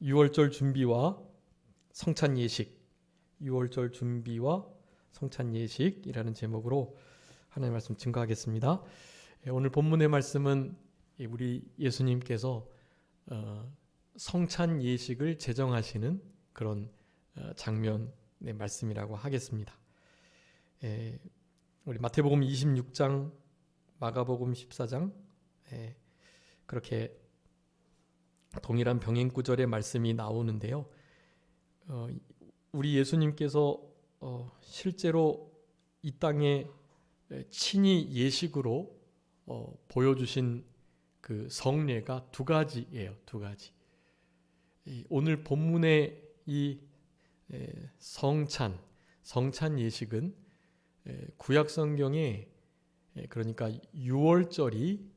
6월절 준비와 성찬 예식, 6월절 준비와 성찬 예식이라는 제목으로 하나님의 말씀 증거하겠습니다. 오늘 본문의 말씀은 우리 예수님께서 성찬 예식을 제정하시는 그런 장면의 말씀이라고 하겠습니다. 우리 마태복음 26장, 마가복음 14장 그렇게 동일한 병행 구절의 말씀이 나오는데요. 우리 예수님께서 실제로 이 땅에 친히 예식으로 보여주신 그 성례가 두 가지예요. 두 가지. 오늘 본문의 이 성찬 예식은 구약 성경에 그러니까 6월절이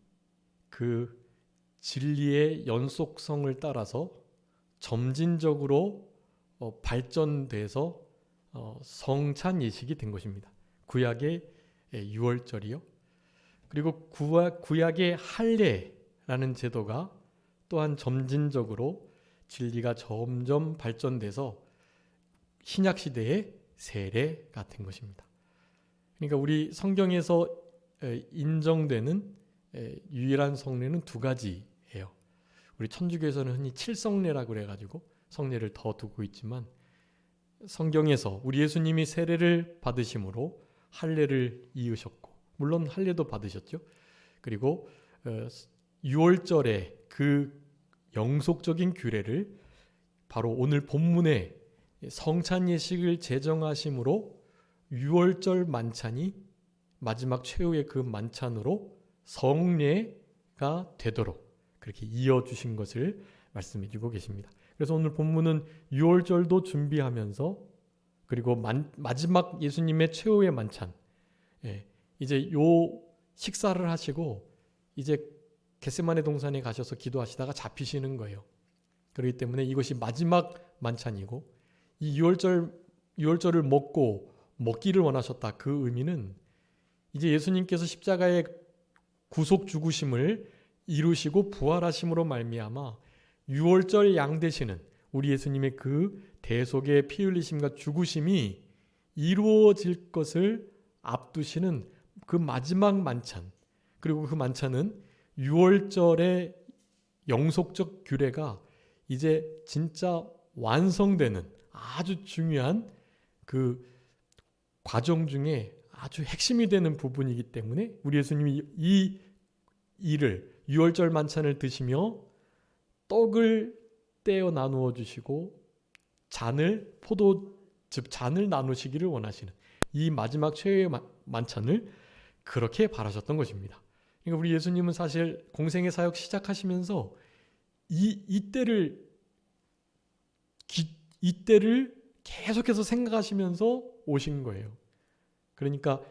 그 진리의 연속성을 따라서 점진적으로 발전돼서 성찬 예식이 된 것입니다. 구약의 6월절이요. 그리고 구약의 할례라는 제도가 또한 점진적으로 진리가 점점 발전돼서 신약 시대의 세례가 된 것입니다. 그러니까 우리 성경에서 인정되는 유일한 성례는 두 가지예요. 우리 천주교에서는 흔히 칠성례라고 그래가지고 성례를 더 두고 있지만 성경에서 우리 예수님이 세례를 받으심으로 할례를 이으셨고 물론 할례도 받으셨죠. 그리고 6월절의 그 영속적인 규례를 바로 오늘 본문의 성찬 예식을 제정하심으로 6월절 만찬이 마지막 최후의 그 만찬으로 성례가 되도록 그렇게 이어주신 것을 말씀해 주고 계십니다. 그래서 오늘 본문은 6월절도 준비하면서 그리고 마지막 예수님의 최후의 만찬, 이제 요 식사를 하시고 이제 겟세마네 동산에 가셔서 기도하시다가 잡히시는 거예요. 그렇기 때문에 이것이 마지막 만찬이고 이 6월절을 먹기를 원하셨다. 그 의미는 이제 예수님께서 십자가의 구속 죽으심을 이루시고 부활하심으로 말미암아 6월절 양 되시는 우리 예수님의 그 대속의 피 흘리심과 죽으심이 이루어질 것을 앞두시는 그 마지막 만찬, 그리고 그 만찬은 6월절의 영속적 규례가 이제 진짜 완성되는 아주 중요한 그 과정 중에 아주 핵심이 되는 부분이기 때문에 우리 예수님이 이 일을 6월절 만찬을 드시며 떡을 떼어 나누어 주시고 잔을 나누시기를 원하시는 이 마지막 최후의 만찬을 그렇게 바라셨던 것입니다. 그러니까 우리 예수님은 사실 공생의 사역 시작하시면서 이때를 계속해서 생각하시면서 오신 거예요. 그러니까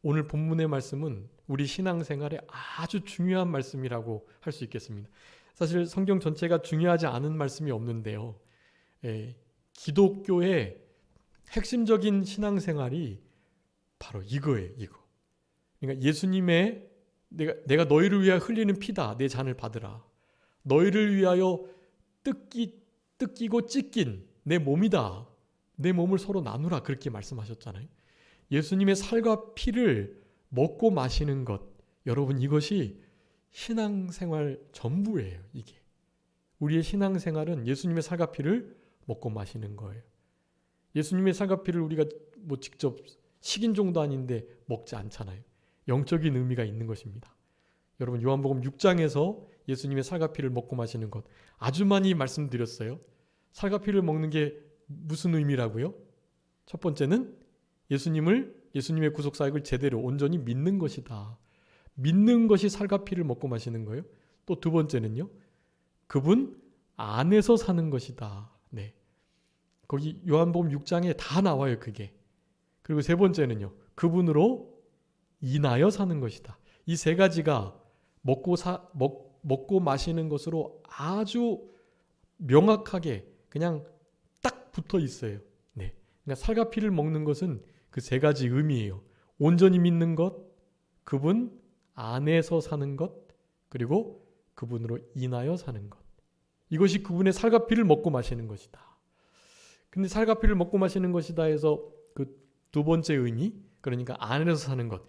오늘 본문의 말씀은 우리 신앙생활에 아주 중요한 말씀이라고 할 수 있겠습니다. 사실 성경 전체가 중요하지 않은 말씀이 없는데요. 기독교의 핵심적인 신앙생활이 바로 이거예요. 이거. 그러니까 예수님의 내가 너희를 위하여 흘리는 피다. 내 잔을 받으라. 너희를 위하여 뜯기고 찢긴 내 몸이다. 내 몸을 서로 나누라. 그렇게 말씀하셨잖아요. 예수님의 살과 피를 먹고 마시는 것, 여러분 이것이 신앙생활 전부예요. 이게 우리의 신앙생활은 예수님의 살과 피를 먹고 마시는 거예요. 예수님의 살과 피를 우리가 뭐 직접 식인종도 아닌데 먹지 않잖아요. 영적인 의미가 있는 것입니다. 여러분 요한복음 6장에서 예수님의 살과 피를 먹고 마시는 것 아주 많이 말씀드렸어요. 살과 피를 먹는 게 무슨 의미라고요? 첫 번째는 예수님의 구속사역을 제대로 온전히 믿는 것이다. 믿는 것이 살과 피를 먹고 마시는 거예요. 또 두 번째는요. 그분 안에서 사는 것이다. 네. 거기 요한복음 6장에 다 나와요. 그게. 그리고 세 번째는요. 그분으로 인하여 사는 것이다. 이 세 가지가 먹고 마시는 것으로 아주 명확하게 그냥 딱 붙어 있어요. 네. 그러니까 살과 피를 먹는 것은 그 세 가지 의미예요. 온전히 믿는 것, 그분 안에서 사는 것, 그리고 그분으로 인하여 사는 것. 이것이 그분의 살과 피를 먹고 마시는 것이다. 근데 살과 피를 먹고 마시는 것이다 해서 그 두 번째 의미, 그러니까 안에서 사는 것.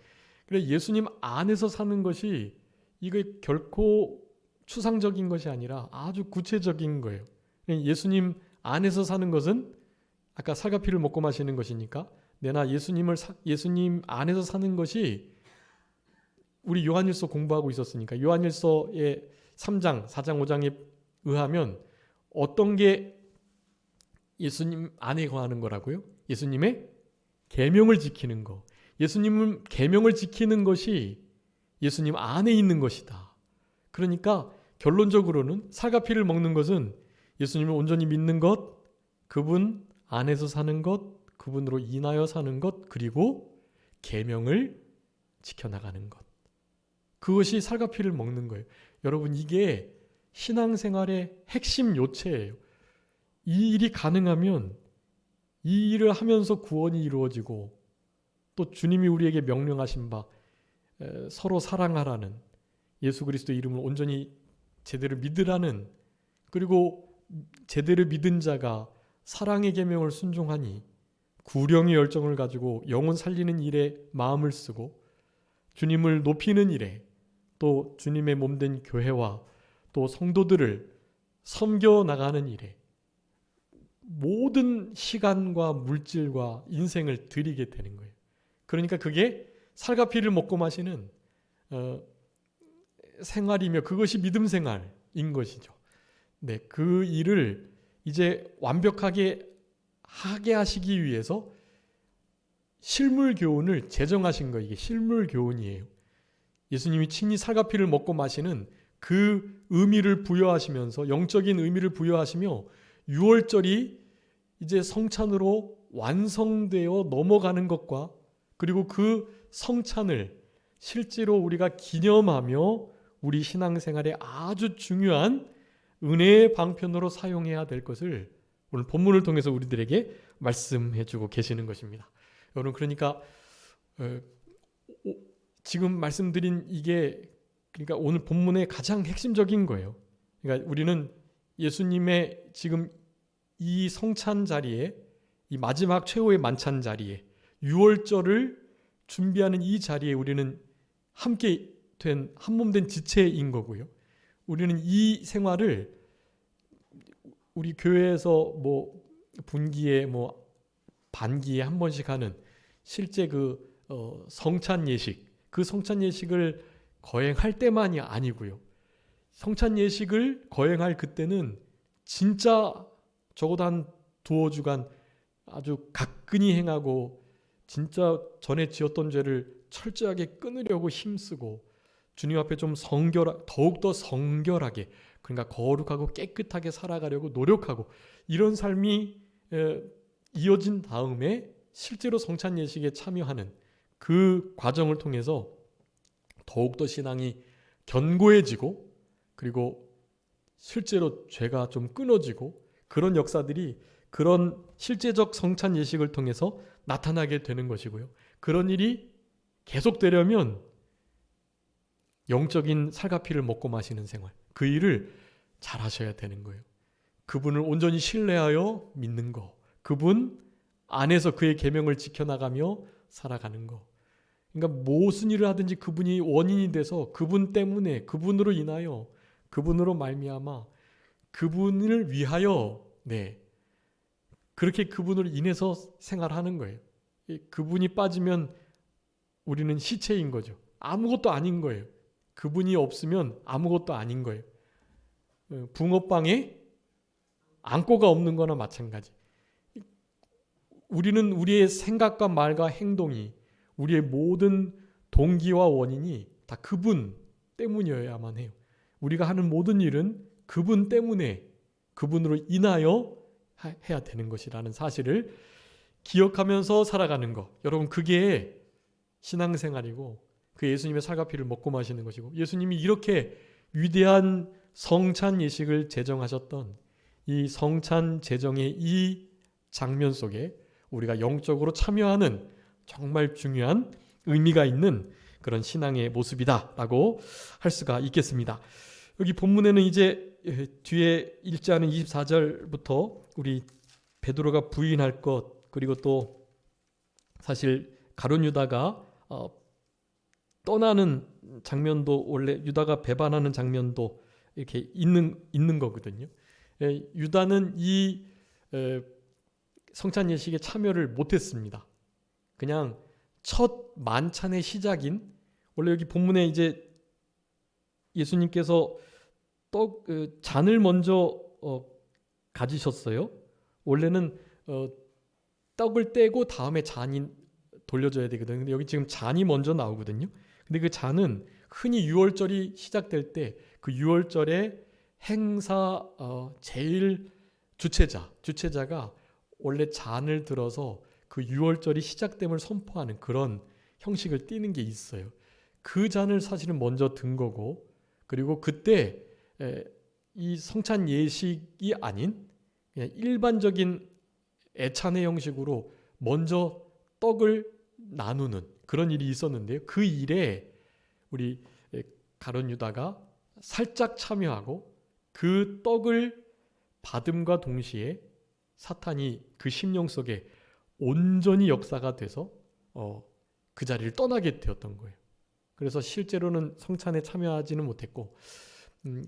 그래 예수님 안에서 사는 것이 이거 결코 추상적인 것이 아니라 아주 구체적인 거예요. 예수님 안에서 사는 것은 아까 살과 피를 먹고 마시는 것이니까 내나 예수님 안에서 사는 것이 우리 요한일서 공부하고 있었으니까 요한일서의 3장, 4장, 5장에 의하면 어떤 게 예수님 안에 거하는 거라고요? 예수님의 계명을 지키는 거. 예수님은 계명을 지키는 것이 예수님 안에 있는 것이다. 그러니까 결론적으로는 살과 피를 먹는 것은 예수님을 온전히 믿는 것, 그분 안에서 사는 것, 그분으로 인하여 사는 것, 그리고 계명을 지켜나가는 것. 그것이 살과 피를 먹는 거예요. 여러분 이게 신앙생활의 핵심 요체예요. 이 일이 가능하면 이 일을 하면서 구원이 이루어지고 또 주님이 우리에게 명령하신 바 서로 사랑하라는 예수 그리스도의 이름을 온전히 제대로 믿으라는 그리고 제대로 믿은 자가 사랑의 계명을 순종하니 구령의 열정을 가지고 영혼 살리는 일에 마음을 쓰고 주님을 높이는 일에 또 주님의 몸된 교회와 또 성도들을 섬겨 나가는 일에 모든 시간과 물질과 인생을 드리게 되는 거예요. 그러니까 그게 살과 피를 먹고 마시는 생활이며 그것이 믿음 생활인 것이죠. 네, 그 일을 이제 완벽하게 하게 하시기 위해서 실물 교훈을 제정하신 거. 이게 실물 교훈이에요. 예수님이 친히 살과 피를 먹고 마시는 그 의미를 부여하시면서 영적인 의미를 부여하시며 6월절이 이제 성찬으로 완성되어 넘어가는 것과 그리고 그 성찬을 실제로 우리가 기념하며 우리 신앙생활에 아주 중요한 은혜의 방편으로 사용해야 될 것을 오늘 본문을 통해서 우리들에게 말씀해 주고 계시는 것입니다. 여러분 그러니까 지금 말씀드린 이게 그러니까 오늘 본문의 가장 핵심적인 거예요. 그러니까 우리는 예수님의 지금 이 성찬 자리에 이 마지막 최후의 만찬 자리에 6월절을 준비하는 이 자리에 우리는 함께 된 한몸된 지체인 거고요. 우리는 이 생활을 우리 교회에서 뭐 분기에 뭐 반기에 한 번씩 하는 실제 그 성찬 예식, 그 성찬 예식을 거행할 때만이 아니고요. 성찬 예식을 거행할 그때는 진짜 적어도 한 두어 주간 아주 가끈히 행하고 진짜 전에 지었던 죄를 철저하게 끊으려고 힘쓰고 주님 앞에 좀 더욱더 성결하게 그러니까 거룩하고 깨끗하게 살아가려고 노력하고 이런 삶이 이어진 다음에 실제로 성찬 예식에 참여하는 그 과정을 통해서 더욱더 신앙이 견고해지고 그리고 실제로 죄가 좀 끊어지고 그런 역사들이 그런 실제적 성찬 예식을 통해서 나타나게 되는 것이고요. 그런 일이 계속되려면 영적인 살과 피를 먹고 마시는 생활, 그 일을 잘 하셔야 되는 거예요. 그분을 온전히 신뢰하여 믿는 거, 그분 안에서 그의 계명을 지켜나가며 살아가는 거. 그러니까 무슨 일을 하든지 그분이 원인이 돼서 그분 때문에 그분으로 인하여 그분으로 말미암아 그분을 위하여 그렇게 그분으로 인해서 생활하는 거예요. 그분이 빠지면 우리는 시체인 거죠. 아무것도 아닌 거예요. 그분이 없으면 아무것도 아닌 거예요. 붕어빵에 안고가 없는 거나 마찬가지. 우리는 우리의 생각과 말과 행동이 우리의 모든 동기와 원인이 다 그분 때문이어야만 해요. 우리가 하는 모든 일은 그분 때문에 그분으로 인하여 해야 되는 것이라는 사실을 기억하면서 살아가는 것. 여러분 그게 신앙생활이고 그 예수님의 살과 피를 먹고 마시는 것이고 예수님이 이렇게 위대한 성찬 예식을 제정하셨던 이 성찬 제정의 이 장면 속에 우리가 영적으로 참여하는 정말 중요한 의미가 있는 그런 신앙의 모습이다라고 할 수가 있겠습니다. 여기 본문에는 이제 뒤에 읽자는 24절부터 우리 베드로가 부인할 것, 그리고 또 사실 가룟 유다가 떠나는 장면도, 원래 유다가 배반하는 장면도 이렇게 있는 거거든요. 유다는 이 성찬 예식에 참여를 못했습니다. 그냥 첫 만찬의 시작인, 원래 여기 본문에 이제 예수님께서 잔을 먼저 가지셨어요. 원래는 떡을 떼고 다음에 잔이 돌려줘야 되거든요. 근데 여기 지금 잔이 먼저 나오거든요. 근데 그 잔은 흔히 유월절이 시작될 때 그 유월절의 행사 제일 주체자가 원래 잔을 들어서 그 유월절이 시작됨을 선포하는 그런 형식을 띠는 게 있어요. 그 잔을 사실은 먼저 든 거고, 그리고 그때 이 성찬 예식이 아닌 그냥 일반적인 애찬의 형식으로 먼저 떡을 나누는 그런 일이 있었는데요. 그 일에 우리 가룟 유다가 살짝 참여하고 그 떡을 받음과 동시에 사탄이 그 심령 속에 온전히 역사가 돼서 그 자리를 떠나게 되었던 거예요. 그래서 실제로는 성찬에 참여하지는 못했고,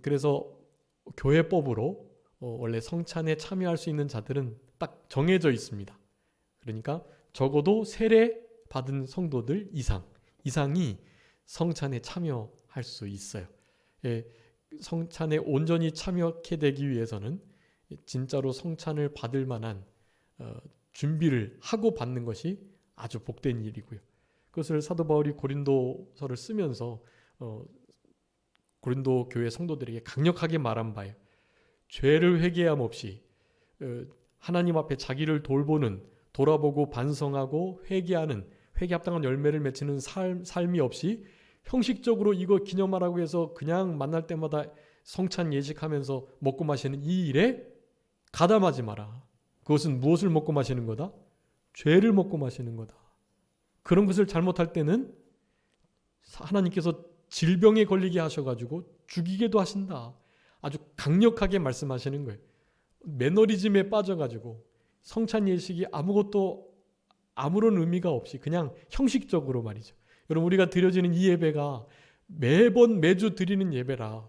그래서 교회법으로 원래 성찬에 참여할 수 있는 자들은 딱 정해져 있습니다. 그러니까 적어도 세례 받은 성도들 이상이 성찬에 참여할 수 있어요. 성찬에 온전히 참여하게 되기 위해서는 진짜로 성찬을 받을 만한 준비를 하고 받는 것이 아주 복된 일이고요. 그것을 사도 바울이 고린도서를 쓰면서 고린도 교회 성도들에게 강력하게 말한 바예요. 죄를 회개함 없이 하나님 앞에 자기를 돌아보고 반성하고 회개하는, 회개 합당한 열매를 맺히는 삶이 없이 형식적으로 이거 기념하라고 해서 그냥 만날 때마다 성찬 예식하면서 먹고 마시는 이 일에 가담하지 마라. 그것은 무엇을 먹고 마시는 거다? 죄를 먹고 마시는 거다. 그런 것을 잘못할 때는 하나님께서 질병에 걸리게 하셔가지고 죽이게도 하신다. 아주 강력하게 말씀하시는 거예요. 매너리즘에 빠져가지고 성찬 예식이 아무런 의미가 없이 그냥 형식적으로 말이죠. 여러분, 우리가 드려지는 이 예배가 매주 드리는 예배라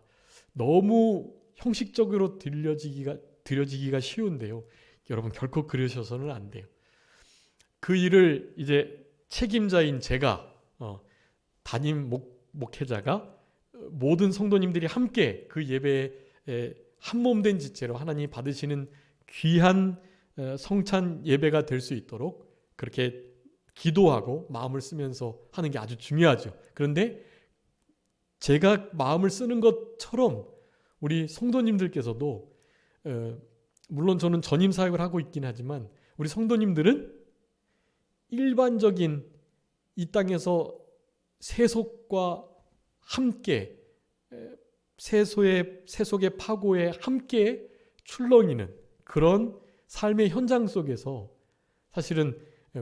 너무 형식적으로 드려지기가 쉬운데요. 여러분, 결코 그러셔서는 안 돼요. 그 일을 이제 책임자인 제가, 담임 목회자가, 모든 성도님들이 함께 그 예배에 한몸된 지체로 하나님 받으시는 귀한 성찬 예배가 될 수 있도록 그렇게 기도하고 마음을 쓰면서 하는 게 아주 중요하죠. 그런데 제가 마음을 쓰는 것처럼 우리 성도님들께서도, 물론 저는 전임 사역을 하고 있긴 하지만 우리 성도님들은 일반적인 이 땅에서 세속과 함께, 세속의 파고에 함께 출렁이는 그런 삶의 현장 속에서 사실은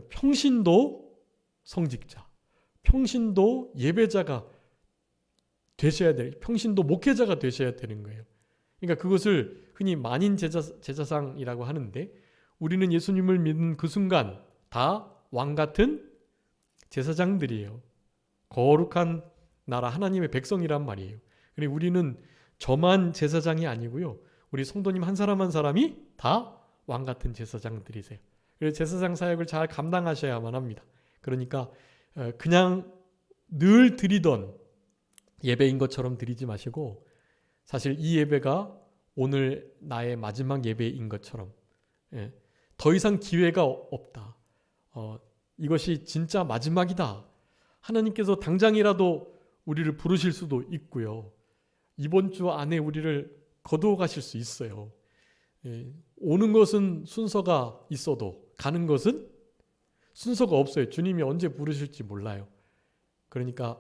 평신도 성직자, 평신도 예배자가 되셔야 될, 평신도 목회자가 되셔야 되는 거예요. 그러니까 그것을 흔히 만인 제사상이라고 하는데, 우리는 예수님을 믿는 그 순간 다 왕 같은 제사장들이에요. 거룩한 나라 하나님의 백성이란 말이에요. 그리고 우리는 저만 제사장이 아니고요. 우리 성도님 한 사람 한 사람이 다 왕 같은 제사장들이세요. 그래서 제사장 사역을 잘 감당하셔야만 합니다. 그러니까 그냥 늘 드리던 예배인 것처럼 드리지 마시고, 사실 이 예배가 오늘 나의 마지막 예배인 것처럼, 더 이상 기회가 없다. 이것이 진짜 마지막이다. 하나님께서 당장이라도 우리를 부르실 수도 있고요. 이번 주 안에 우리를 거두어 가실 수 있어요. 오는 것은 순서가 있어도 가는 것은 순서가 없어요. 주님이 언제 부르실지 몰라요. 그러니까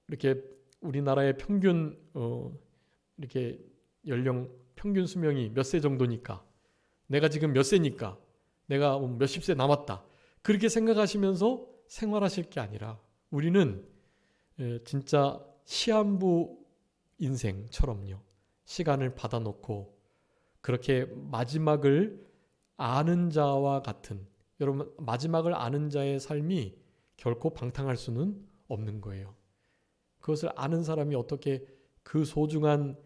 이렇게 우리나라의 평균 이렇게 연령 평균 수명이 몇 세 정도니까, 내가 지금 몇 세니까 내가 몇십 세 남았다, 그렇게 생각하시면서 생활하실 게 아니라, 우리는 진짜 시한부 인생처럼요, 시간을 받아놓고 그렇게 마지막을 아는 자와 같은, 여러분 마지막을 아는 자의 삶이 결코 방탕할 수는 없는 거예요. 그것을 아는 사람이 어떻게 그 소중한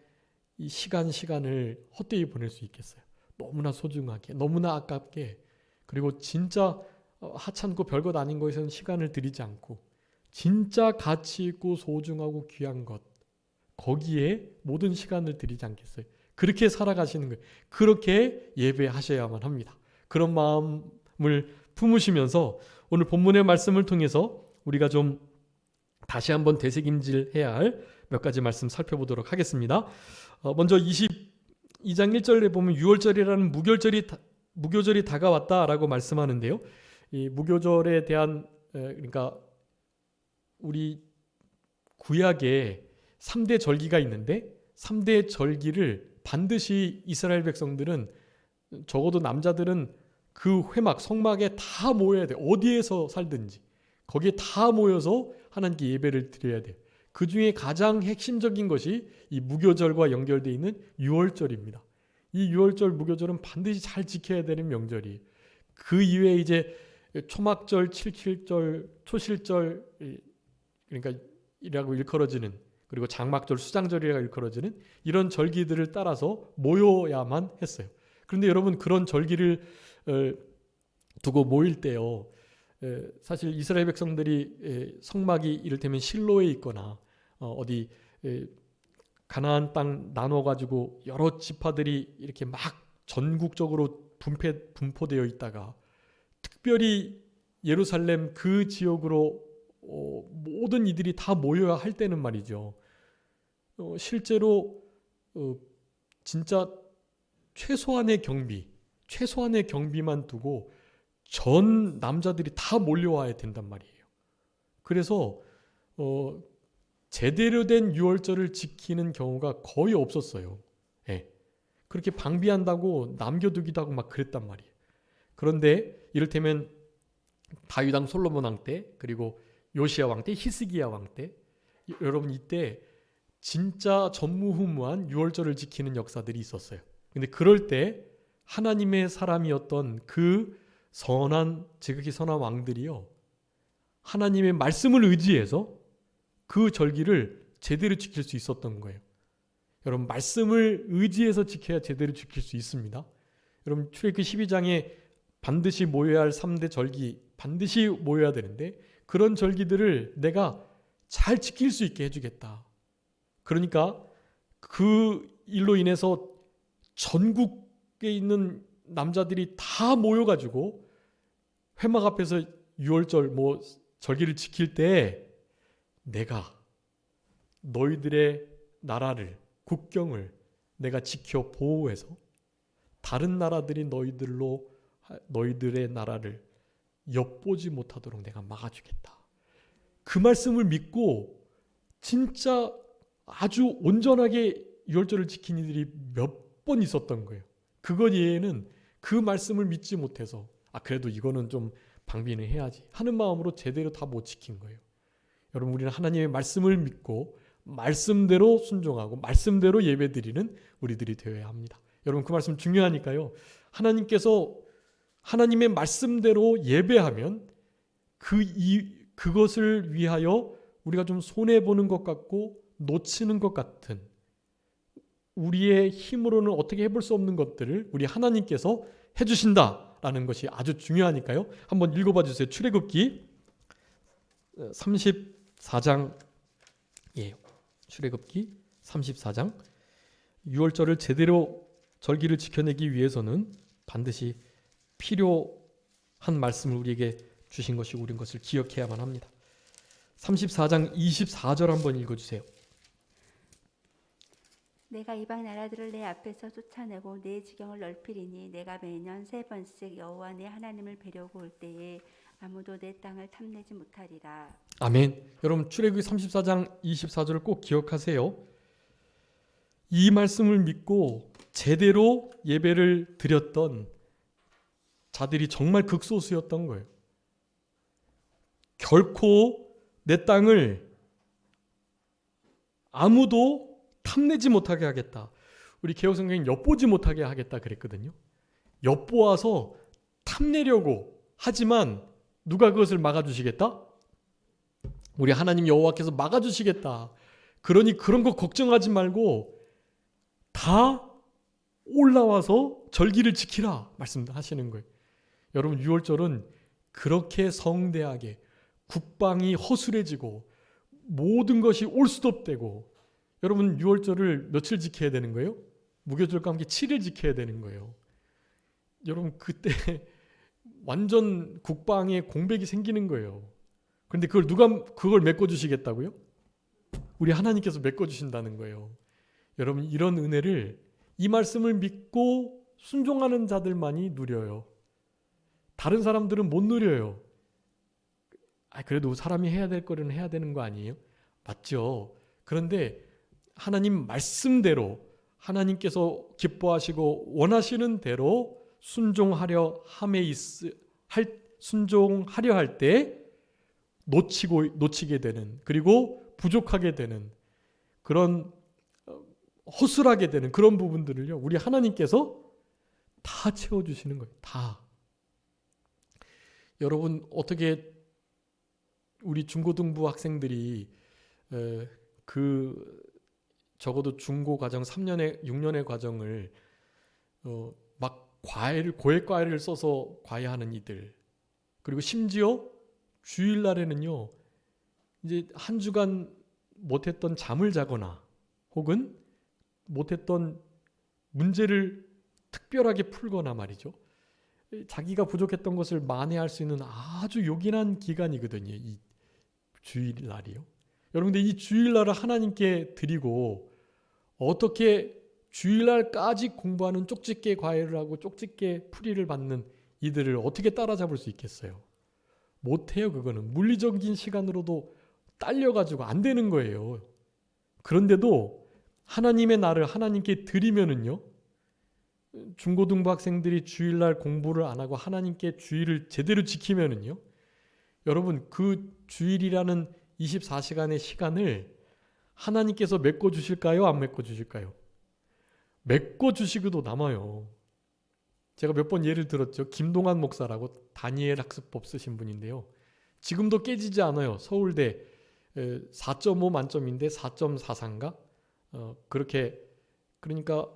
이 시간을 헛되이 보낼 수 있겠어요? 너무나 소중하게, 너무나 아깝게, 그리고 진짜 하찮고 별것 아닌 것에서는 시간을 들이지 않고 진짜 가치 있고 소중하고 귀한 것, 거기에 모든 시간을 들이지 않겠어요? 그렇게 살아가시는 거예요. 그렇게 예배하셔야만 합니다. 그런 마음을 품으시면서 오늘 본문의 말씀을 통해서 우리가 좀 다시 한번 되새김질해야 할 몇 가지 말씀 살펴보도록 하겠습니다. 먼저 22장 1절에 보면 유월절이라는 무교절이 다가왔다라고 말씀하는데요. 이 무교절에 대한, 그러니까 우리 구약에 3대 절기가 있는데 3대 절기를 반드시 이스라엘 백성들은, 적어도 남자들은 그 회막, 성막에 다 모여야 돼요. 어디에서 살든지 거기에 다 모여서 하나님께 예배를 드려야 돼요. 그 중에 가장 핵심적인 것이 이 무교절과 연결되어 있는 유월절입니다. 이 유월절 무교절은 반드시 잘 지켜야 되는 명절이에요. 그 이외에 이제 초막절, 칠칠절, 초실절, 그러니까 이라고 일컬어지는, 그리고 장막절, 수장절이라고 일컬어지는 이런 절기들을 따라서 모여야만 했어요. 그런데 여러분, 그런 절기를 두고 모일 때요, 사실 이스라엘 백성들이 성막이 이를테면 실로에 있거나 어디 가나안 땅 나눠가지고 여러 지파들이 이렇게 막 전국적으로 분포되어 있다가 특별히 예루살렘 그 지역으로 모든 이들이 다 모여야 할 때는 말이죠. 실제로 진짜 최소한의 경비만 두고 전 남자들이 다 몰려와야 된단 말이에요. 그래서 제대로 된 유월절을 지키는 경우가 거의 없었어요. 예. 그렇게 방비한다고 남겨두기도 하고 막 그랬단 말이에요. 그런데 이를테면 다윗 왕 솔로몬 왕 때, 그리고 요시야 왕 때, 히스기야 왕 때, 여러분 이때 진짜 전무후무한 유월절을 지키는 역사들이 있었어요. 근데 그럴 때 하나님의 사람이었던 그 지극히 선한 왕들이요, 하나님의 말씀을 의지해서 그 절기를 제대로 지킬 수 있었던 거예요. 여러분, 말씀을 의지해서 지켜야 제대로 지킬 수 있습니다. 여러분, 출애굽기 12장에 반드시 모여야 할 3대 절기, 반드시 모여야 되는데 그런 절기들을 내가 잘 지킬 수 있게 해주겠다. 그러니까 그 일로 인해서 전국에 있는 남자들이 다 모여가지고 회막 앞에서 유월절 절기를 지킬 때 내가 너희들의 나라를, 국경을 내가 지켜 보호해서 다른 나라들이 너희들의 나라를 엿보지 못하도록 내가 막아주겠다. 그 말씀을 믿고 진짜 아주 온전하게 유월절을 지킨 이들이 몇 번 있었던 거예요. 그것 이외에는 그 말씀을 믿지 못해서 그래도 이거는 좀 방비는 해야지 하는 마음으로 제대로 다 못 지킨 거예요. 여러분, 우리는 하나님의 말씀을 믿고 말씀대로 순종하고 말씀대로 예배드리는 우리들이 되어야 합니다. 여러분, 그 말씀 중요하니까요. 하나님께서 하나님의 말씀대로 예배하면 그것을 위하여 우리가 좀 손해보는 것 같고 놓치는 것 같은, 우리의 힘으로는 어떻게 해볼 수 없는 것들을 우리 하나님께서 해주신다라는 것이 아주 중요하니까요. 한번 읽어봐 주세요. 출애굽기 34장, 출애굽기 34장. 유월절을 제대로 절기를 지켜내기 위해서는 반드시 필요한 말씀을 우리에게 주신 것이 우린 것을 기억해야만 합니다. 34장 24절 한번 읽어주세요. 내가 이방 나라들을 내 앞에서 쫓아내고 내 지경을 넓히리니 내가 매년 3번씩 여호와 내 하나님을 뵈려고 올 때에 아무도 내 땅을 탐내지 못하리라. 아멘. 여러분, 출애굽기 34장 24절을 꼭 기억하세요. 이 말씀을 믿고 제대로 예배를 드렸던 자들이 정말 극소수였던 거예요. 결코 내 땅을 아무도 탐내지 못하게 하겠다. 우리 개혁성경이 엿보지 못하게 하겠다 그랬거든요. 엿보아서 탐내려고 하지만 누가 그것을 막아주시겠다? 우리 하나님 여호와께서 막아주시겠다. 그러니 그런 거 걱정하지 말고 다 올라와서 절기를 지키라 말씀하시는 거예요. 여러분 6월절은 그렇게 성대하게 국방이 허술해지고 모든 것이 올 수도 없대고, 여러분 6월절을 며칠 지켜야 되는 거예요? 무교절과 함께 7일 지켜야 되는 거예요. 여러분 그때 완전 국방에 공백이 생기는 거예요. 그런데 그걸 누가 그걸 메꿔주시겠다고요? 우리 하나님께서 메꿔주신다는 거예요. 여러분 이런 은혜를, 이 말씀을 믿고 순종하는 자들만이 누려요. 다른 사람들은 못 누려요. 그래도 사람이 해야 될 거는 해야 되는 거 아니에요? 맞죠. 그런데 하나님 말씀대로 하나님께서 기뻐하시고 원하시는 대로 순종하려 할 때 놓치게 되는, 그리고 부족하게 되는, 그런 허술하게 되는 그런 부분들을요, 우리 하나님께서 다 채워주시는 거예요. 다. 여러분 어떻게 우리 중고등부 학생들이 적어도 중고 과정 3년의 6년의 과정을 막 고액 과외를 써서 과외하는 이들, 그리고 심지어 주일날에는요 이제 한 주간 못했던 잠을 자거나 혹은 못했던 문제를 특별하게 풀거나 말이죠, 자기가 부족했던 것을 만회할 수 있는 아주 요긴한 기간이거든요, 이 주일날이요. 여러분, 근데 이 주일날을 하나님께 드리고 어떻게 주일날까지 공부하는 쪽집게 과외를 하고 쪽집게 풀이를 받는 이들을 어떻게 따라잡을 수 있겠어요? 못해요. 그거는 물리적인 시간으로도 딸려가지고 안 되는 거예요. 그런데도 하나님의 날을 하나님께 드리면은요, 중고등부 학생들이 주일날 공부를 안 하고 하나님께 주일을 제대로 지키면은요, 여러분 그 주일이라는 24시간의 시간을 하나님께서 메꿔 주실까요? 안 메꿔 주실까요? 메꿔 주시고도 남아요. 제가 몇 번 예를 들었죠. 김동환 목사라고 다니엘 학습법 쓰신 분인데요. 지금도 깨지지 않아요. 서울대 4.5 만점인데 4.44인가? 그렇게, 그러니까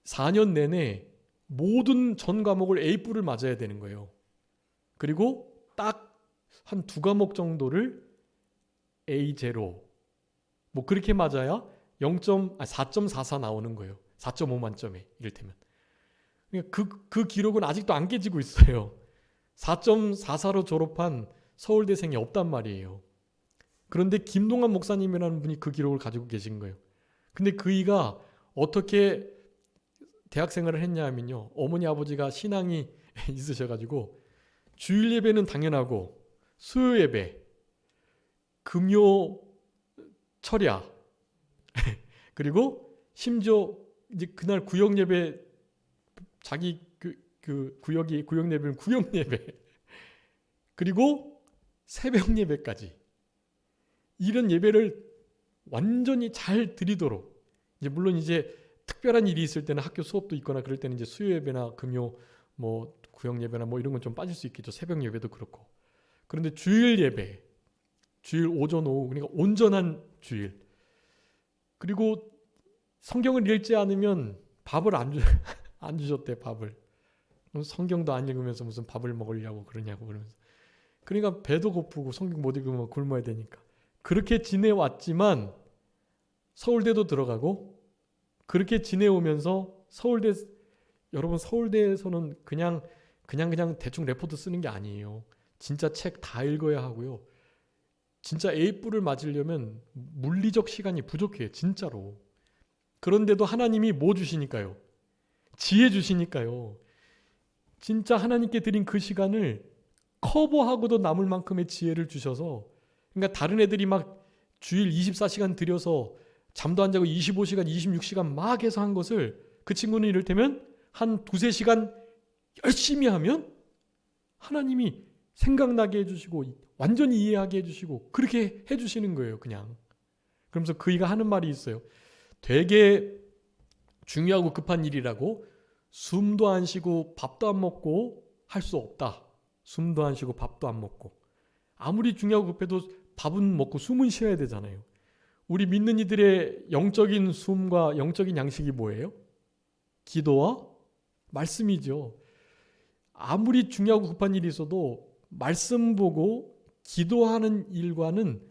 4년 내내 모든 전 과목을 A+를 맞아야 되는 거예요. 그리고 딱 한 2과목 정도를 A0 뭐 그렇게 맞아야 4.44 나오는 거예요. 4.5 만점에 이를테면. 그러니까 그 기록은 아직도 안 깨지고 있어요. 4.44로 졸업한 서울대생이 없단 말이에요. 그런데 김동환 목사님이라는 분이 그 기록을 가지고 계신 거예요. 근데 그이가 어떻게 대학생활을 했냐 하면요, 어머니 아버지가 신앙이 있으셔가지고 주일 예배는 당연하고 수요 예배, 금요 철야, 그리고 심지어 이제 그날 구역 예배, 자기 그 구역 예배는 구역 예배, 그리고 새벽 예배까지, 이런 예배를 완전히 잘 드리도록, 이제 물론 이제 특별한 일이 있을 때는 학교 수업도 있거나 그럴 때는 이제 수요 예배나 금요 뭐 구역 예배나 뭐 이런 건 좀 빠질 수 있겠죠. 새벽 예배도 그렇고. 그런데 주일 예배, 주일 오전 오후, 그러니까 온전한 주일. 그리고 성경을 읽지 않으면 밥을 안 주셨대, 밥을. 성경도 안 읽으면서 무슨 밥을 먹으려고 그러냐고 그러면서. 그러니까 배도 고프고 성경 못 읽으면 굶어야 되니까. 그렇게 지내왔지만 서울대도 들어가고, 그렇게 지내오면서 여러분 서울대에서는 그냥 대충 레포트 쓰는 게 아니에요. 진짜 책 다 읽어야 하고요. 진짜 A+를 맞으려면 물리적 시간이 부족해요. 진짜로. 그런데도 하나님이 뭐 주시니까요? 지혜 주시니까요. 진짜 하나님께 드린 그 시간을 커버하고도 남을 만큼의 지혜를 주셔서, 그러니까 다른 애들이 막 주일 24시간 들여서 잠도 안 자고 25시간, 26시간 막 해서 한 것을 그 친구는 이를테면 한 2-3시간 열심히 하면 하나님이 생각나게 해주시고 완전히 이해하게 해주시고 그렇게 해주시는 거예요. 그냥. 그러면서 그이가 하는 말이 있어요. 되게 중요하고 급한 일이라고 숨도 안 쉬고 밥도 안 먹고 할 수 없다. 숨도 안 쉬고 밥도 안 먹고. 아무리 중요하고 급해도 밥은 먹고 숨은 쉬어야 되잖아요. 우리 믿는 이들의 영적인 숨과 영적인 양식이 뭐예요? 기도와 말씀이죠. 아무리 중요하고 급한 일이 있어도 말씀 보고 기도하는 일과는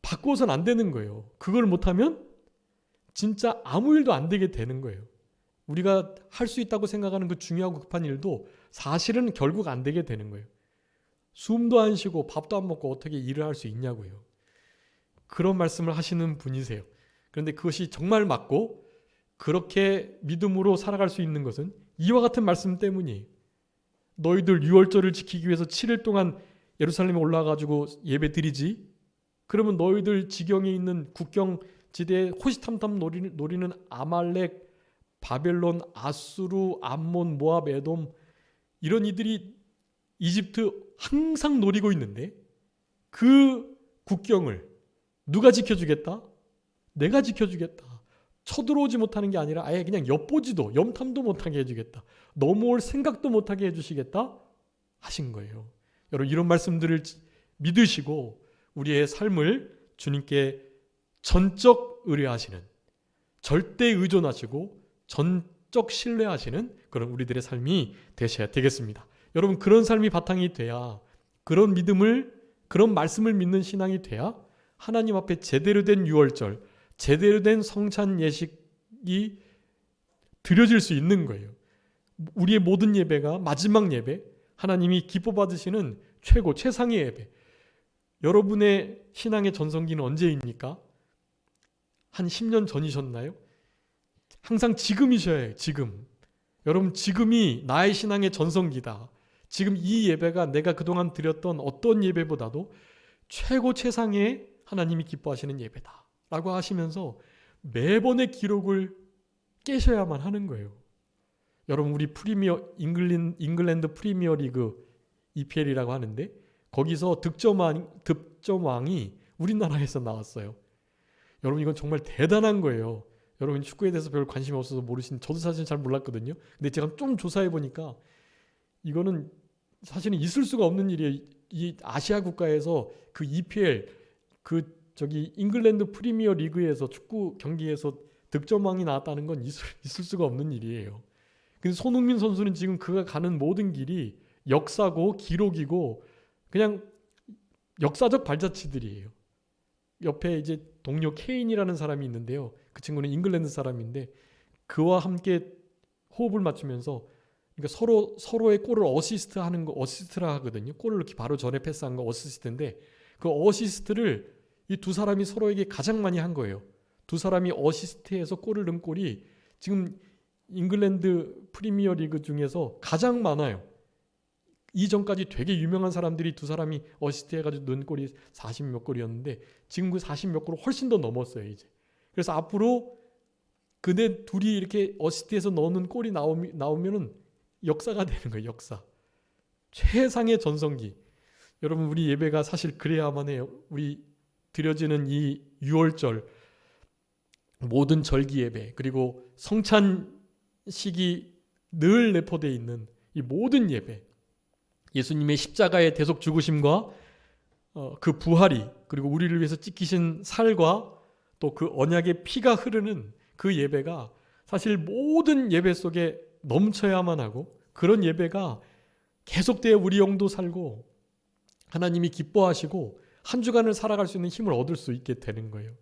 바꿔서는 안 되는 거예요. 그걸 못하면 진짜 아무 일도 안 되게 되는 거예요. 우리가 할 수 있다고 생각하는 그 중요하고 급한 일도 사실은 결국 안 되게 되는 거예요. 숨도 안 쉬고 밥도 안 먹고 어떻게 일을 할 수 있냐고요. 그런 말씀을 하시는 분이세요. 그런데 그것이 정말 맞고 그렇게 믿음으로 살아갈 수 있는 것은 이와 같은 말씀 때문이에요. 너희들 유월절을 지키기 위해서 7일 동안 예루살렘에 올라가지고 예배 드리지? 그러면 너희들 지경에 있는 국경 지대에 호시탐탐 노리는 아말렉, 바벨론, 아수르, 암몬, 모압, 에돔 이런 이들이 이집트 항상 노리고 있는데 그 국경을 누가 지켜주겠다? 내가 지켜주겠다. 쳐들어오지 못하는 게 아니라 아예 그냥 엿보지도 염탐도 못하게 해주겠다. 넘어올 생각도 못하게 해주시겠다 하신 거예요. 여러분 이런 말씀들을 믿으시고 우리의 삶을 주님께 전적 의뢰하시는, 절대 의존하시고 전적 신뢰하시는 그런 우리들의 삶이 되셔야 되겠습니다. 여러분 그런 삶이 바탕이 돼야, 그런 믿음을, 그런 말씀을 믿는 신앙이 돼야 하나님 앞에 제대로 된 유월절, 제대로 된 성찬 예식이 드려질 수 있는 거예요. 우리의 모든 예배가 마지막 예배, 하나님이 기뻐 받으시는 최고, 최상의 예배. 여러분의 신앙의 전성기는 언제입니까? 한 10년 전이셨나요? 항상 지금이셔야 해요. 지금. 여러분 지금이 나의 신앙의 전성기다. 지금 이 예배가 내가 그동안 드렸던 어떤 예배보다도 최고 최상의 하나님이 기뻐하시는 예배다 라고 하시면서 매번의 기록을 깨셔야만 하는 거예요. 여러분 우리 잉글랜드 프리미어 리그 EPL이라고 하는데 거기서 득점왕이 우리나라에서 나왔어요. 여러분 이건 정말 대단한 거예요. 여러분 축구에 대해서 별 관심이 없어서 모르시는, 저도 사실 잘 몰랐거든요. 근데 제가 좀 조사해 보니까 이거는 사실은 있을 수가 없는 일이에요. 이 아시아 국가에서 그 EPL 잉글랜드 프리미어 리그에서 축구 경기에서 득점왕이 나왔다는 건 있을 수가 없는 일이에요. 근데 손흥민 선수는 지금 그가 가는 모든 길이 역사고 기록이고 그냥 역사적 발자취들이에요. 옆에 이제 동료 케인이라는 사람이 있는데요. 그 친구는 잉글랜드 사람인데 그와 함께 호흡을 맞추면서 그러니까 서로의 골을 어시스트하는 거 어시스트라 하거든요. 골을 이렇게 바로 전에 패스한 거 어시스트인데 그 어시스트를 이 두 사람이 서로에게 가장 많이 한 거예요. 두 사람이 어시스트해서 골을 넣은 골이 지금 잉글랜드 프리미어 리그 중에서 가장 많아요. 이전까지 되게 유명한 사람들이 두 사람이 어시스트 해가지고 넣은 골이 40몇 골이었는데 지금 그 40몇 골을 훨씬 더 넘었어요 이제. 그래서 앞으로 그네 둘이 이렇게 어시스트해서 넣는 골이 나오면은 역사가 되는 거예요. 역사. 최상의 전성기. 여러분 우리 예배가 사실 그래야만 해요. 우리 드려지는 이 유월절 모든 절기 예배 그리고 성찬식이 늘 내포되어 있는 이 모든 예배, 예수님의 십자가의 대속 죽으심과 그 부활이 그리고 우리를 위해서 찢기신 살과 또 그 언약의 피가 흐르는 그 예배가 사실 모든 예배 속에 넘쳐야만 하고 그런 예배가 계속되어 우리 영도 살고 하나님이 기뻐하시고 한 주간을 살아갈 수 있는 힘을 얻을 수 있게 되는 거예요.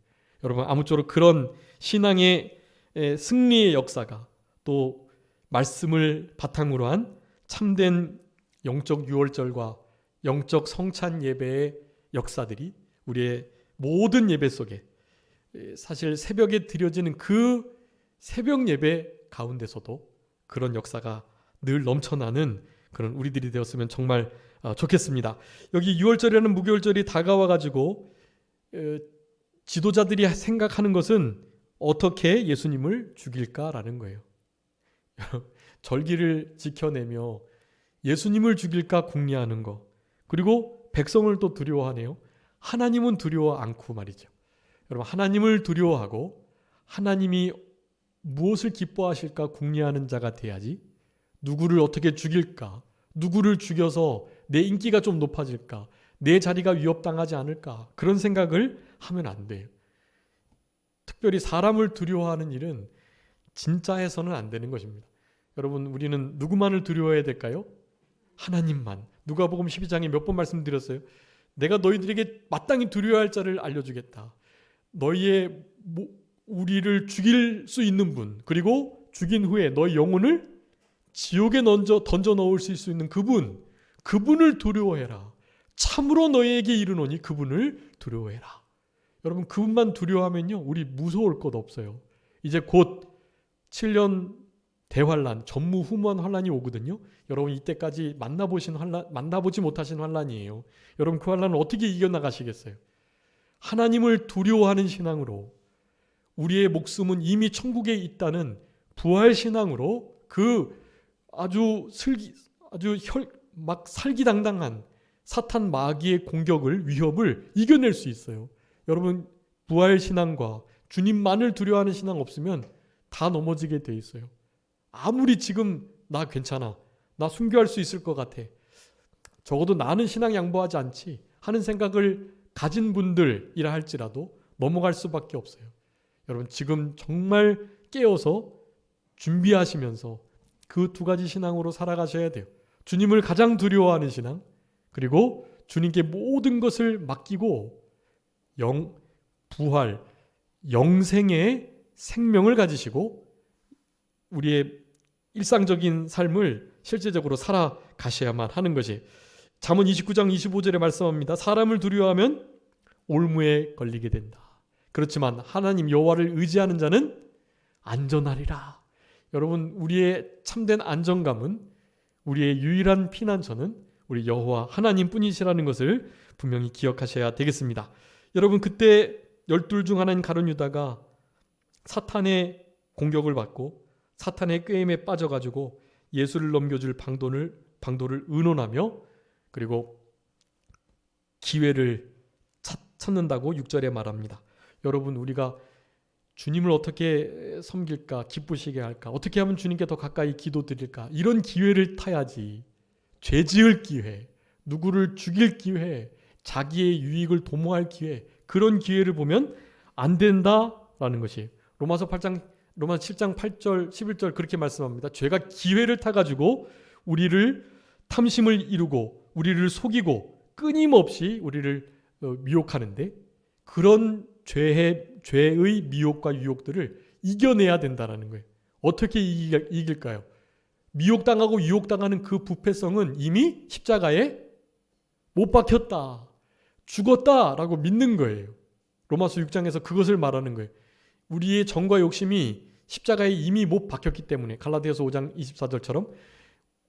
여러분 아무쪼록 그런 신앙의 승리의 역사가 또 말씀을 바탕으로 한 참된 영적 유월절과 영적 성찬 예배의 역사들이 우리의 모든 예배 속에 사실 새벽에 드려지는 그 새벽 예배 가운데서도 그런 역사가 늘 넘쳐나는 그런 우리들이 되었으면 정말 좋겠습니다. 여기 유월절이라는 무교월절이 다가와가지고 지도자들이 생각하는 것은 어떻게 예수님을 죽일까라는 거예요. 절기를 지켜내며 예수님을 죽일까 궁리하는 거. 그리고 백성을 또 두려워하네요. 하나님은 두려워 않고 말이죠. 여러분 하나님을 두려워하고 하나님이 무엇을 기뻐하실까 궁리하는 자가 돼야지. 누구를 어떻게 죽일까? 누구를 죽여서 내 인기가 좀 높아질까? 내 자리가 위협당하지 않을까? 그런 생각을 하면 안 돼요. 특별히 사람을 두려워하는 일은 진짜 해서는 안 되는 것입니다. 여러분, 우리는 누구만을 두려워해야 될까요? 하나님만. 누가복음 12장에 몇 번 말씀드렸어요. 내가 너희들에게 마땅히 두려워할 자를 알려주겠다. 너희의 우리를 죽일 수 있는 분, 그리고 죽인 후에 너희 영혼을 지옥에 던져 넣을 수 있는 그분을 두려워해라. 참으로 너희에게 이르노니 그분을 두려워해라. 여러분, 그분만 두려워하면요, 우리 무서울 것 없어요. 이제 곧 7년 대환란, 전무후무한 환란이 오거든요. 여러분, 이때까지 만나보지 못하신 환란이에요. 여러분, 그 환란을 어떻게 이겨나가시겠어요? 하나님을 두려워하는 신앙으로, 우리의 목숨은 이미 천국에 있다는 부활 신앙으로, 그 아주 살기당당한 사탄 마귀의 공격을, 위협을 이겨낼 수 있어요. 여러분, 부활 신앙과 주님만을 두려워하는 신앙 없으면 다 넘어지게 돼 있어요. 아무리 지금 나 괜찮아, 나 순교할 수 있을 것 같아, 적어도 나는 신앙 양보하지 않지 하는 생각을 가진 분들이라 할지라도 넘어갈 수밖에 없어요. 여러분, 지금 정말 깨어서 준비하시면서 그 두 가지 신앙으로 살아가셔야 돼요. 주님을 가장 두려워하는 신앙, 그리고 주님께 모든 것을 맡기고 부활, 영생의 생명을 가지시고 우리의 일상적인 삶을 실제적으로 살아가셔야만 하는 것이, 잠언 29장 25절에 말씀합니다. 사람을 두려워하면 올무에 걸리게 된다. 그렇지만 하나님 여호와를 의지하는 자는 안전하리라. 여러분, 우리의 참된 안정감은, 우리의 유일한 피난처는 우리 여호와 하나님 뿐이시라는 것을 분명히 기억하셔야 되겠습니다. 여러분, 그때 12 중 하나인 가룟 유다가 사탄의 공격을 받고 사탄의 꾀임에 빠져가지고 예수를 넘겨줄 방도를 의논하며, 그리고 기회를 찾는다고 6절에 말합니다. 여러분, 우리가 주님을 어떻게 섬길까, 기쁘시게 할까, 어떻게 하면 주님께 더 가까이 기도드릴까, 이런 기회를 타야지. 죄 지을 기회, 누구를 죽일 기회, 자기의 유익을 도모할 기회, 그런 기회를 보면 안 된다라는 것이 로마서 7장 8절 11절 그렇게 말씀합니다. 죄가 기회를 타가지고 우리를 탐심을 이루고 우리를 속이고 끊임없이 우리를 미혹하는데, 그런 죄의 미혹과 유혹들을 이겨내야 된다는 거예요. 어떻게 이길까요? 미혹당하고 유혹당하는 그 부패성은 이미 십자가에 못 박혔다, 죽었다라고 믿는 거예요. 로마서 6장에서 그것을 말하는 거예요. 우리의 정과 욕심이 십자가에 이미 못 박혔기 때문에, 갈라디아서 5장 24절처럼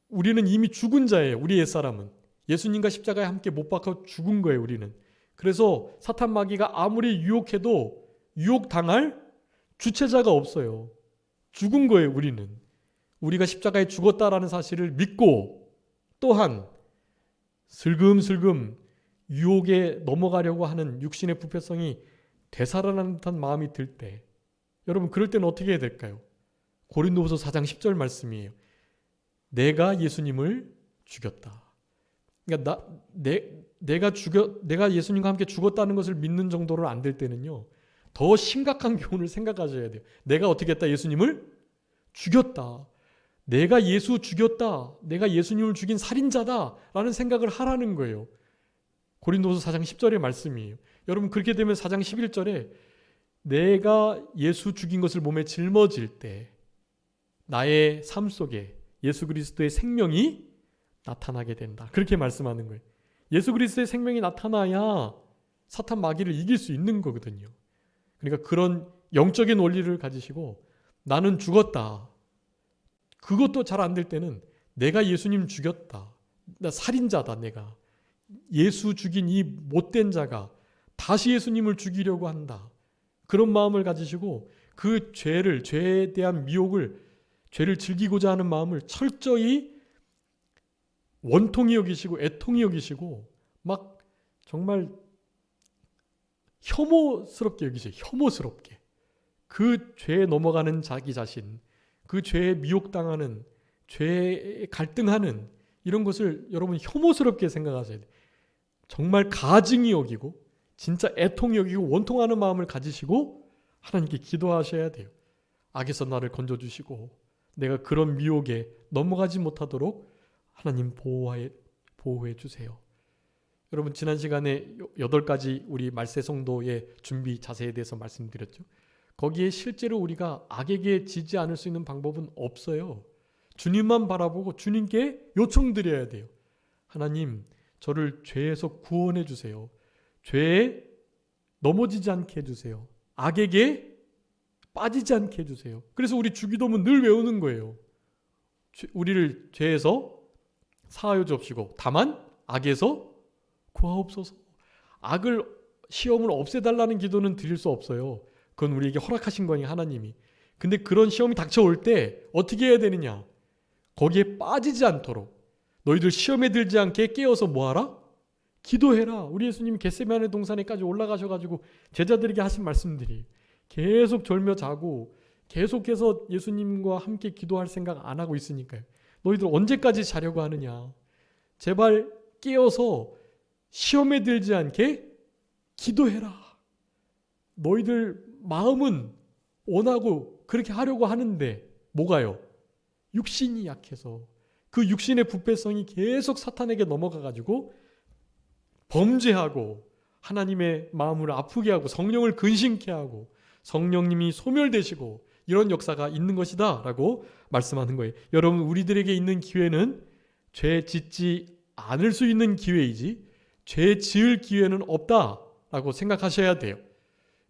우리는 이미 죽은 자예요. 우리 옛사람은 예수님과 십자가에 함께 못 박혀 죽은 거예요. 우리는. 그래서 사탄 마귀가 아무리 유혹해도 유혹당할 주체자가 없어요. 죽은 거예요. 우리는. 우리가 십자가에 죽었다라는 사실을 믿고, 또한 슬금슬금 유혹에 넘어가려고 하는 육신의 부패성이 되살아나는 듯한 마음이 들 때, 여러분, 그럴 때는 어떻게 해야 될까요? 고린도후서 4장 10절 말씀이에요. 내가 예수님을 죽였다. 그러니까 내가 예수님과 함께 죽었다는 것을 믿는 정도로 안 될 때는요, 더 심각한 교훈을 생각하셔야 돼요. 내가 어떻게 했다? 예수님을 죽였다. 내가 예수 죽였다. 내가 예수님을 죽인 살인자다 라는 생각을 하라는 거예요. 고린도서 4장 10절의 말씀이에요. 여러분, 그렇게 되면 4장 11절에 내가 예수 죽인 것을 몸에 짊어질 때 나의 삶 속에 예수 그리스도의 생명이 나타나게 된다. 그렇게 말씀하는 거예요. 예수 그리스도의 생명이 나타나야 사탄 마귀를 이길 수 있는 거거든요. 그러니까 그런 영적인 원리를 가지시고, 나는 죽었다. 그것도 잘 안 될 때는 내가 예수님 죽였다. 나 살인자다. 내가 예수 죽인 이 못된 자가 다시 예수님을 죽이려고 한다. 그런 마음을 가지시고 그 죄에 대한 미혹을, 죄를 즐기고자 하는 마음을 철저히 원통히 여기시고 애통히 여기시고 막 정말 혐오스럽게 여기세요. 혐오스럽게. 그 죄에 넘어가는 자기 자신, 그 죄에 미혹당하는, 죄에 갈등하는 이런 것을 여러분 혐오스럽게 생각하셔야 돼요. 정말 가증히 여기고 진짜 애통히 여기고 원통하는 마음을 가지시고 하나님께 기도하셔야 돼요. 악에서 나를 건져주시고 내가 그런 미혹에 넘어가지 못하도록 하나님 보호해 주세요. 여러분 지난 시간에 8가지 우리 말세 성도의 준비 자세에 대해서 말씀드렸죠. 거기에 실제로 우리가 악에게 지지 않을 수 있는 방법은 없어요. 주님만 바라보고 주님께 요청드려야 돼요. 하나님, 저를 죄에서 구원해 주세요. 죄에 넘어지지 않게 해주세요. 악에게 빠지지 않게 해주세요. 그래서 우리 주기도문 늘 외우는 거예요. 우리를 죄에서 사하여 주옵시고 다만 악에서 구하옵소서. 시험을 없애달라는 기도는 드릴 수 없어요. 그건 우리에게 허락하신 거니 하나님이. 근데 그런 시험이 닥쳐올 때 어떻게 해야 되느냐? 거기에 빠지지 않도록 너희들 시험에 들지 않게 깨어서 뭐하라? 기도해라. 우리 예수님이 겟세마네 동산에까지 올라가셔가지고 제자들에게 하신 말씀들이 계속 졸며 자고 계속해서 예수님과 함께 기도할 생각 안 하고 있으니까요. 너희들 언제까지 자려고 하느냐? 제발 깨어서 시험에 들지 않게 기도해라. 너희들 마음은 원하고 그렇게 하려고 하는데 뭐가요? 육신이 약해서 그 육신의 부패성이 계속 사탄에게 넘어가가지고 범죄하고 하나님의 마음을 아프게 하고 성령을 근심케 하고 성령님이 소멸되시고 이런 역사가 있는 것이다 라고 말씀하는 거예요. 여러분 우리들에게 있는 기회는 죄 짓지 않을 수 있는 기회이지 죄 지을 기회는 없다라고 생각하셔야 돼요.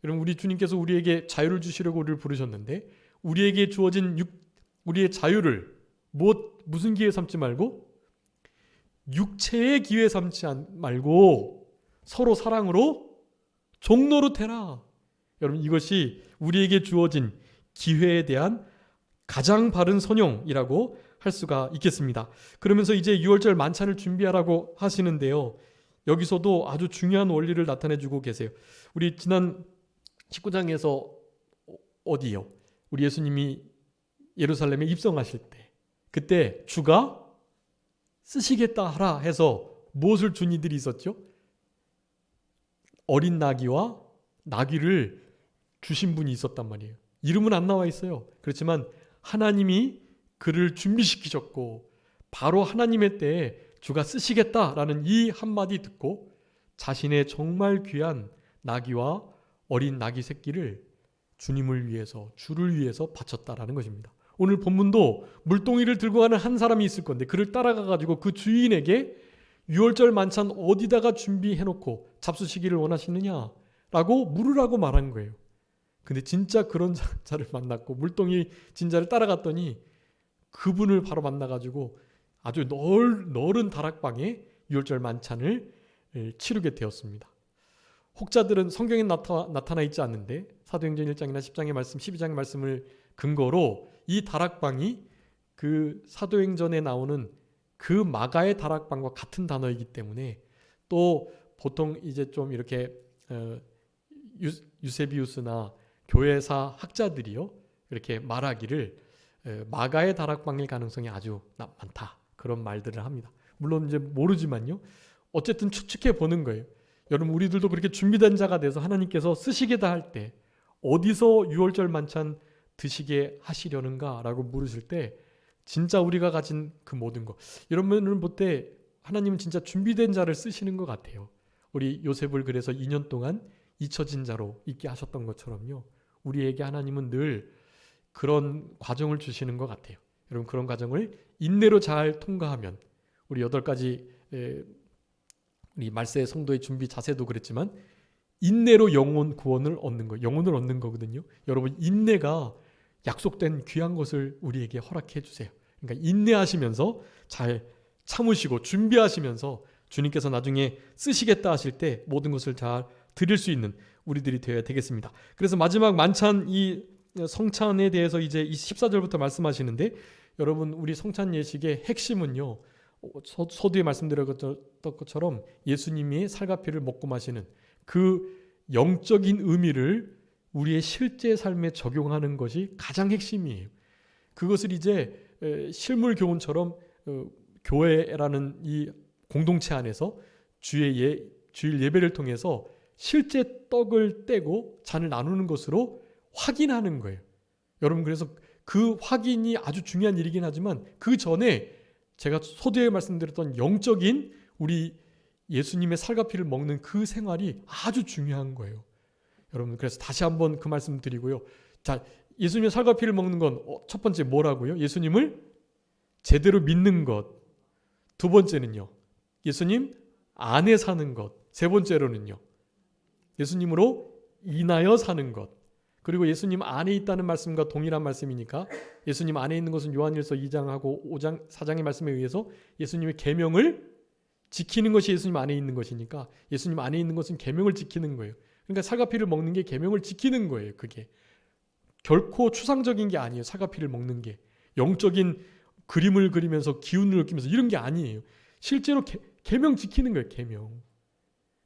여러분 우리 주님께서 우리에게 자유를 주시려고 우리를 부르셨는데 우리에게 주어진 우리의 자유를 무슨 기회 삼지 말고 육체의 기회 삼지 말고 서로 사랑으로 종노릇해라. 여러분 이것이 우리에게 주어진 기회에 대한 가장 바른 선용이라고 할 수가 있겠습니다. 그러면서 이제 6월절 만찬을 준비하라고 하시는데요. 여기서도 아주 중요한 원리를 나타내주고 계세요. 우리 지난 19장에서 어디요? 우리 예수님이 예루살렘에 입성하실 때 그때 주가 쓰시겠다 하라 해서 무엇을 준 이들이 있었죠? 어린 나귀와 나귀를 주신 분이 있었단 말이에요. 이름은 안 나와 있어요. 그렇지만 하나님이 그를 준비시키셨고 바로 하나님의 때에 주가 쓰시겠다라는 이 한마디 듣고 자신의 정말 귀한 나귀와 어린 나귀 새끼를 주님을 위해서 주를 위해서 바쳤다라는 것입니다. 오늘 본문도 물동이를 들고 가는 한 사람이 있을 건데 그를 따라가가지고 그 주인에게 6월절 만찬 어디다가 준비해놓고 잡수시기를 원하시느냐라고 물으라고 말한 거예요. 근데 진짜 그런 자를 만났고 물동이 진자를 따라갔더니 그분을 바로 만나가지고 아주 넓은 다락방에 6월절 만찬을 치르게 되었습니다. 혹자들은 성경에 나타나 있지 않는데 사도행전 1장이나 10장의 말씀, 12장의 말씀을 근거로 이 다락방이 그 사도행전에 나오는 그 마가의 다락방과 같은 단어이기 때문에 또 보통 이제 좀 이렇게 유세비우스나 교회사 학자들이요 이렇게 말하기를 마가의 다락방일 가능성이 아주 많다 그런 말들을 합니다. 물론 이제 모르지만요. 어쨌든 추측해 보는 거예요. 여러분 우리들도 그렇게 준비된 자가 돼서 하나님께서 쓰시겠다 할 때 어디서 6월절 만찬 드시게 하시려는가 라고 물으실 때 진짜 우리가 가진 그 모든 것 여러분을 볼 때 하나님은 진짜 준비된 자를 쓰시는 것 같아요. 우리 요셉을 그래서 2년 동안 잊혀진 자로 있게 하셨던 것처럼요. 우리에게 하나님은 늘 그런 과정을 주시는 것 같아요. 여러분 그런 과정을 인내로 잘 통과하면 우리 8가지 우리 말세 성도의 준비 자세도 그랬지만 인내로 영혼 구원을 얻는 거, 영혼을 얻는 거거든요. 여러분 인내가 약속된 귀한 것을 우리에게 허락해 주세요. 그러니까 인내하시면서 잘 참으시고 준비하시면서 주님께서 나중에 쓰시겠다 하실 때 모든 것을 잘 드릴 수 있는 우리들이 되어야 되겠습니다. 그래서 마지막 만찬 이 성찬에 대해서 이제 14절부터 말씀하시는데 여러분 우리 성찬 예식의 핵심은요. 서두에 말씀드렸던 것처럼 예수님이 살과 피를 먹고 마시는 그 영적인 의미를 우리의 실제 삶에 적용하는 것이 가장 핵심이에요. 그것을 이제 실물 교훈처럼 교회라는 이 공동체 안에서 주일 예배를 통해서 실제 떡을 떼고 잔을 나누는 것으로 확인하는 거예요. 여러분, 그래서 그 확인이 아주 중요한 일이긴 하지만 그 전에 제가 소두에 말씀드렸던 영적인 우리 예수님의 살과 피를 먹는 그 생활이 아주 중요한 거예요. 여러분, 그래서 다시 한번 그 말씀 드리고요. 자, 예수님의 살과 피를 먹는 건 첫 번째 뭐라고요? 예수님을 제대로 믿는 것. 두 번째는요, 예수님 안에 사는 것. 세 번째로는요, 예수님으로 인하여 사는 것. 그리고 예수님 안에 있다는 말씀과 동일한 말씀이니까 예수님 안에 있는 것은 요한일서 2장하고 5장 4장의 말씀에 의해서 예수님의 계명을 지키는 것이 예수님 안에 있는 것이니까 예수님 안에 있는 것은 계명을 지키는 거예요. 그러니까 살과 피를 먹는 게 계명을 지키는 거예요. 그게 결코 추상적인 게 아니에요. 살과 피를 먹는 게 영적인 그림을 그리면서 기운을 느끼면서 이런 게 아니에요. 실제로 계명 지키는 거예요. 계명.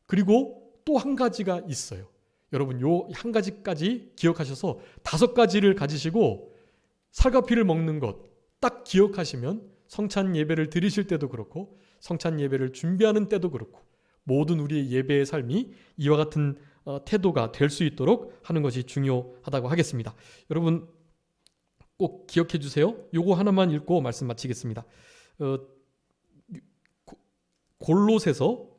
그리고 또 한 가지가 있어요. 여러분, 요 한 가지까지 기억하셔서 5가지를 가지시고 살과 피를 먹는 것 딱 기억하시면 성찬 예배를 드리실 때도 그렇고 성찬 예배를 준비하는 때도 그렇고 모든 우리의 예배의 삶이 이와 같은 태도가 될 수 있도록 하는 것이 중요하다고 하겠습니다. 여러분 꼭 기억해 주세요. 요거 하나만 읽고 말씀 마치겠습니다. 골로새서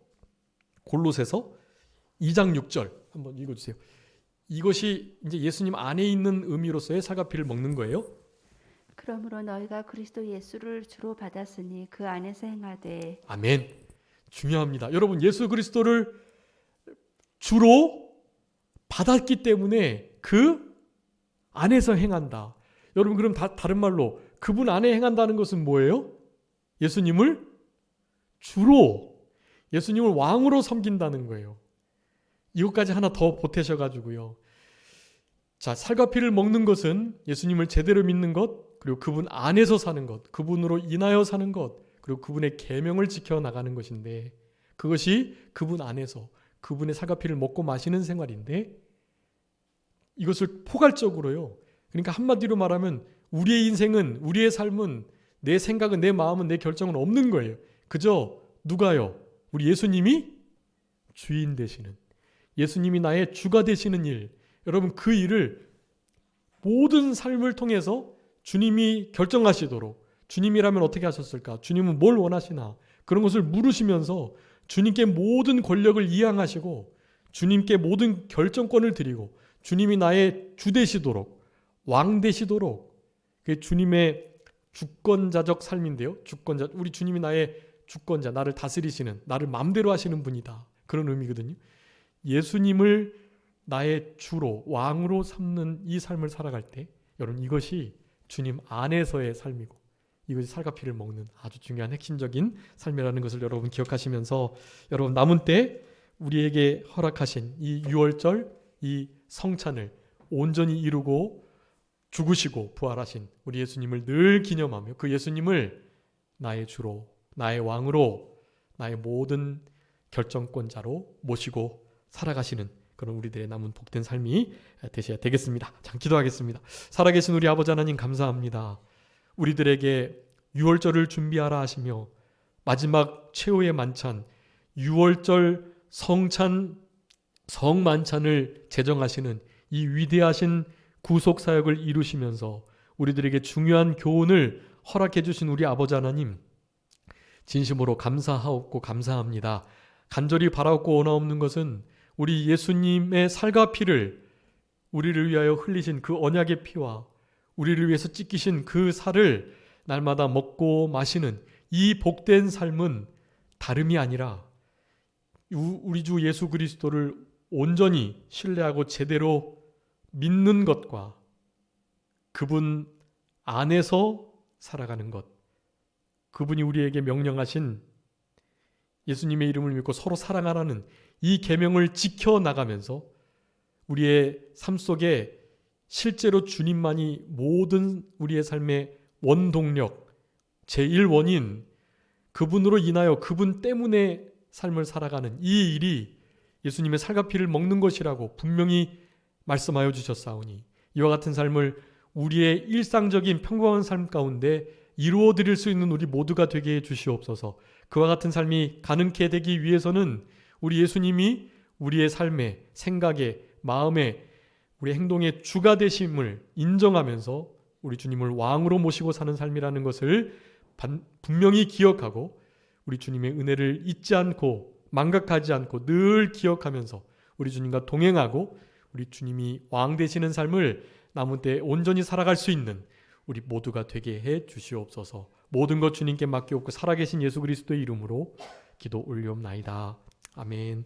2장 6절 한번 읽어주세요. 이것이 이제 예수님 안에 있는 의미로서의 살과 피를 먹는 거예요. 그러므로 너희가 그리스도 예수를 주로 받았으니 그 안에서 행하되. 아멘. 중요합니다. 여러분, 예수 그리스도를 주로 받았기 때문에 그 안에서 행한다. 여러분, 그럼 다른 말로 그분 안에 행한다는 것은 뭐예요? 예수님을 주로, 예수님을 왕으로 섬긴다는 거예요. 이것까지 하나 더 보태셔가지고요. 자, 살과 피를 먹는 것은 예수님을 제대로 믿는 것, 그리고 그분 안에서 사는 것, 그분으로 인하여 사는 것, 그리고 그분의 계명을 지켜나가는 것인데 그것이 그분 안에서 그분의 살과 피를 먹고 마시는 생활인데 이것을 포괄적으로요. 그러니까 한마디로 말하면 우리의 인생은, 우리의 삶은, 내 생각은, 내 마음은, 내 결정은 없는 거예요. 그저 누가요? 우리 예수님이 주인 되시는, 예수님이 나의 주가 되시는 일, 여러분 그 일을 모든 삶을 통해서 주님이 결정하시도록, 주님이라면 어떻게 하셨을까? 주님은 뭘 원하시나? 그런 것을 물으시면서 주님께 모든 권력을 이양하시고 주님께 모든 결정권을 드리고 주님이 나의 주 되시도록, 왕 되시도록, 그게 주님의 주권자적 삶인데요. 주권자, 우리 주님이 나의 주권자, 나를 다스리시는, 나를 마음대로 하시는 분이다. 그런 의미거든요. 예수님을 나의 주로, 왕으로 삼는 이 삶을 살아갈 때 여러분 이것이 주님 안에서의 삶이고 이것이 살과 피를 먹는 아주 중요한 핵심적인 삶이라는 것을 여러분 기억하시면서 여러분 남은 때 우리에게 허락하신 이 유월절, 이 성찬을 온전히 이루고 죽으시고 부활하신 우리 예수님을 늘 기념하며 그 예수님을 나의 주로, 나의 왕으로, 나의 모든 결정권자로 모시고 살아가시는 그런 우리들의 남은 복된 삶이 되셔야 되겠습니다. 자, 기도하겠습니다. 살아계신 우리 아버지 하나님 감사합니다. 우리들에게 유월절을 준비하라 하시며 마지막 최후의 만찬 유월절 성만찬을 제정하시는 이 위대하신 구속사역을 이루시면서 우리들에게 중요한 교훈을 허락해 주신 우리 아버지 하나님 진심으로 감사하옵고 감사합니다. 간절히 바라옵고 원하옵는 것은 우리 예수님의 살과 피를 우리를 위하여 흘리신 그 언약의 피와 우리를 위해서 찢기신 그 살을 날마다 먹고 마시는 이 복된 삶은 다름이 아니라 우리 주 예수 그리스도를 온전히 신뢰하고 제대로 믿는 것과 그분 안에서 살아가는 것, 그분이 우리에게 명령하신 예수님의 이름을 믿고 서로 사랑하라는 이 계명을 지켜나가면서 우리의 삶 속에 실제로 주님만이 모든 우리의 삶의 원동력, 제1원인, 그분으로 인하여 그분 때문에 삶을 살아가는 이 일이 예수님의 살과 피를 먹는 것이라고 분명히 말씀하여 주셨사오니 이와 같은 삶을 우리의 일상적인 평범한 삶 가운데 이루어 드릴 수 있는 우리 모두가 되게 해 주시옵소서. 그와 같은 삶이 가능케 되기 위해서는 우리 예수님이 우리의 삶에, 생각에, 마음에, 우리 행동의 주가 되심을 인정하면서 우리 주님을 왕으로 모시고 사는 삶이라는 것을 분명히 기억하고 우리 주님의 은혜를 잊지 않고 망각하지 않고 늘 기억하면서 우리 주님과 동행하고 우리 주님이 왕 되시는 삶을 남은 때에 온전히 살아갈 수 있는 우리 모두가 되게 해 주시옵소서. 모든 것 주님께 맡기옵고 살아계신 예수 그리스도의 이름으로 기도 올리옵나이다. 아멘.